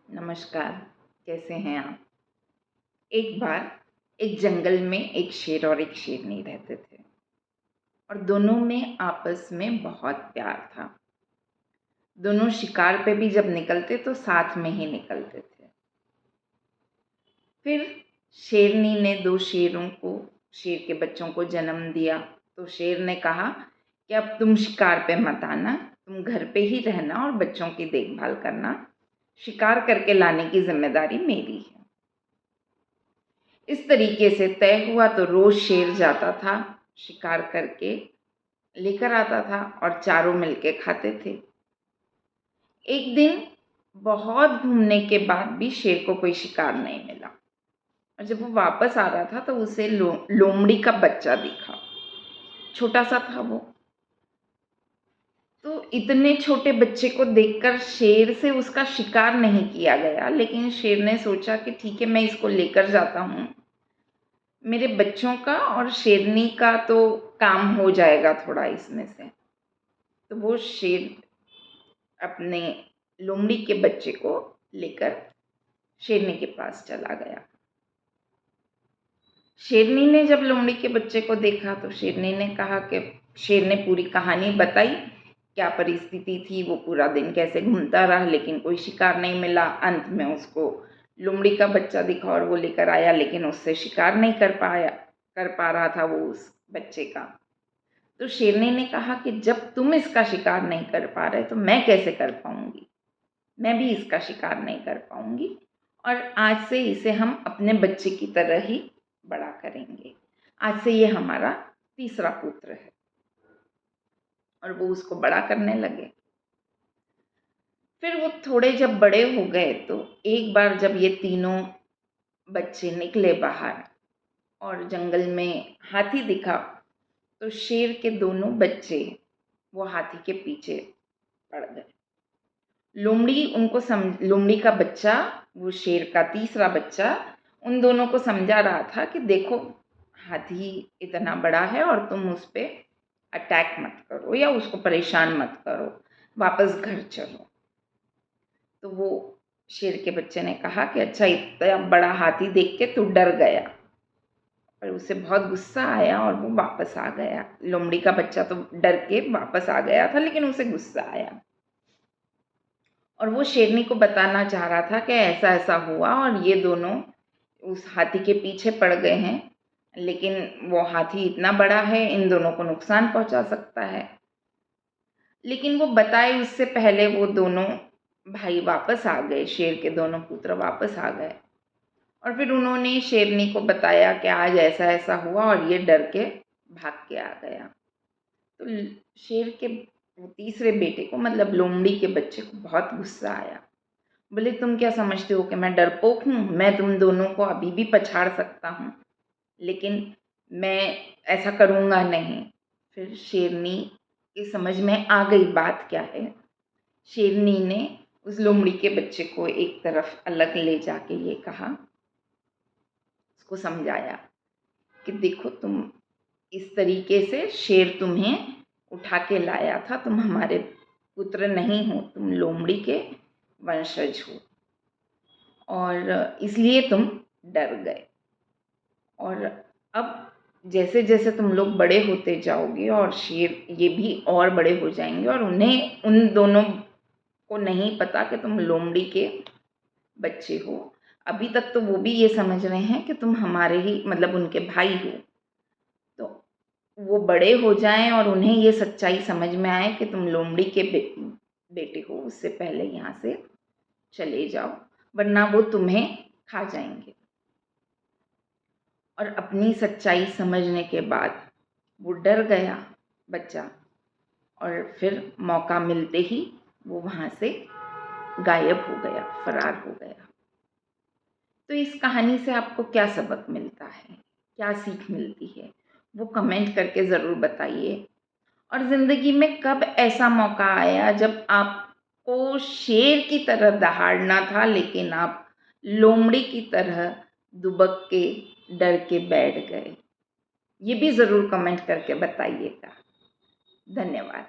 नमस्कार। कैसे हैं आप? एक बार एक जंगल में एक शेर और एक शेरनी रहते थे और दोनों में आपस में बहुत प्यार था। दोनों शिकार पे भी जब निकलते तो साथ में ही निकलते थे। फिर शेरनी ने शेर के बच्चों को जन्म दिया। तो शेर ने कहा कि अब तुम शिकार पे मत आना, तुम घर पे ही रहना और बच्चों की देखभाल करना। शिकार करके लाने की जिम्मेदारी मेरी है। इस तरीके से तय हुआ तो रोज शेर जाता था, शिकार करके लेकर आता था और चारों मिलके खाते थे। एक दिन बहुत घूमने के बाद भी शेर को कोई शिकार नहीं मिला और जब वो वापस आ रहा था तो उसे लोमड़ी का बच्चा दिखा। छोटा सा था वो। तो इतने छोटे बच्चे को देखकर शेर से उसका शिकार नहीं किया गया, लेकिन शेर ने सोचा कि ठीक है, मैं इसको लेकर जाता हूँ। मेरे बच्चों का और शेरनी का तो काम हो जाएगा थोड़ा इसमें से। तो वो शेर अपने लोमड़ी के बच्चे को लेकर शेरनी के पास चला गया। शेरनी ने जब लोमड़ी के बच्चे को देखा तो शेरनी ने कहा कि शेर ने पूरी कहानी बताई, क्या परिस्थिति थी, वो पूरा दिन कैसे घूमता रहा लेकिन कोई शिकार नहीं मिला। अंत में उसको लोमड़ी का बच्चा दिखा और वो लेकर आया, लेकिन उससे शिकार नहीं कर पा रहा था वो उस बच्चे का। तो शेरनी ने कहा कि जब तुम इसका शिकार नहीं कर पा रहे तो मैं कैसे कर पाऊंगी, मैं भी इसका शिकार नहीं कर पाऊंगी और आज से इसे हम अपने बच्चे की तरह ही बड़ा करेंगे। आज से ये हमारा तीसरा पुत्र है। और वो उसको बड़ा करने लगे। फिर वो थोड़े जब बड़े हो गए तो एक बार जब ये तीनों बच्चे निकले बाहर और जंगल में हाथी दिखा, तो शेर के दोनों बच्चे वो हाथी के पीछे पड़ गए। लोमड़ी का बच्चा, वो शेर का तीसरा बच्चा, उन दोनों को समझा रहा था कि देखो, हाथी इतना बड़ा है और तुम उस पे अटैक मत करो या उसको परेशान मत करो, वापस घर चलो। तो वो शेर के बच्चे ने कहा कि अच्छा, इतना बड़ा हाथी देख के तू डर गया। और उसे बहुत गुस्सा आया और वो वापस आ गया। लोमड़ी का बच्चा तो डर के वापस आ गया था, लेकिन उसे गुस्सा आया और वो शेरनी को बताना चाह रहा था कि ऐसा ऐसा हुआ और ये दोनों उस हाथी के पीछे पड़ गए हैं, लेकिन वो हाथी इतना बड़ा है, इन दोनों को नुकसान पहुंचा सकता है। लेकिन वो बताए उससे पहले वो दोनों भाई वापस आ गए, शेर के दोनों पुत्र वापस आ गए और फिर उन्होंने शेरनी को बताया कि आज ऐसा ऐसा हुआ और ये डर के भाग के आ गया। तो शेर के तीसरे बेटे को, मतलब लोमड़ी के बच्चे को, बहुत गुस्सा आया। बोले, तुम क्या समझते हो कि मैं डरपोक हूँ? मैं तुम दोनों को अभी भी पछाड़ सकता हूँ, लेकिन मैं ऐसा करूँगा नहीं। फिर शेरनी की समझ में आ गई बात क्या है। शेरनी ने उस लोमड़ी के बच्चे को एक तरफ अलग ले जाके ये कहा, उसको समझाया कि देखो, तुम इस तरीके से शेर तुम्हें उठा के लाया था, तुम हमारे पुत्र नहीं हो, तुम लोमड़ी के वंशज हो और इसलिए तुम डर गए। और अब जैसे जैसे तुम लोग बड़े होते जाओगे और शेर ये भी और बड़े हो जाएंगे और उन दोनों को नहीं पता कि तुम लोमड़ी के बच्चे हो। अभी तक तो वो भी ये समझ रहे हैं कि तुम हमारे ही, मतलब उनके भाई हो। तो वो बड़े हो जाएं और उन्हें ये सच्चाई समझ में आए कि तुम लोमड़ी के बेटे हो, उससे पहले यहाँ से चले जाओ, वरना वो तुम्हें खा जाएंगे। और अपनी सच्चाई समझने के बाद वो डर गया बच्चा और फिर मौका मिलते ही वो वहाँ से गायब हो गया, फरार हो गया। तो इस कहानी से आपको क्या सबक मिलता है, क्या सीख मिलती है, वो कमेंट करके ज़रूर बताइए। और ज़िंदगी में कब ऐसा मौका आया जब आपको शेर की तरह दहाड़ना था, लेकिन आप लोमड़ी की तरह दुबक के डर के बैठ गए? ये भी ज़रूर कमेंट करके बताइएगा। धन्यवाद।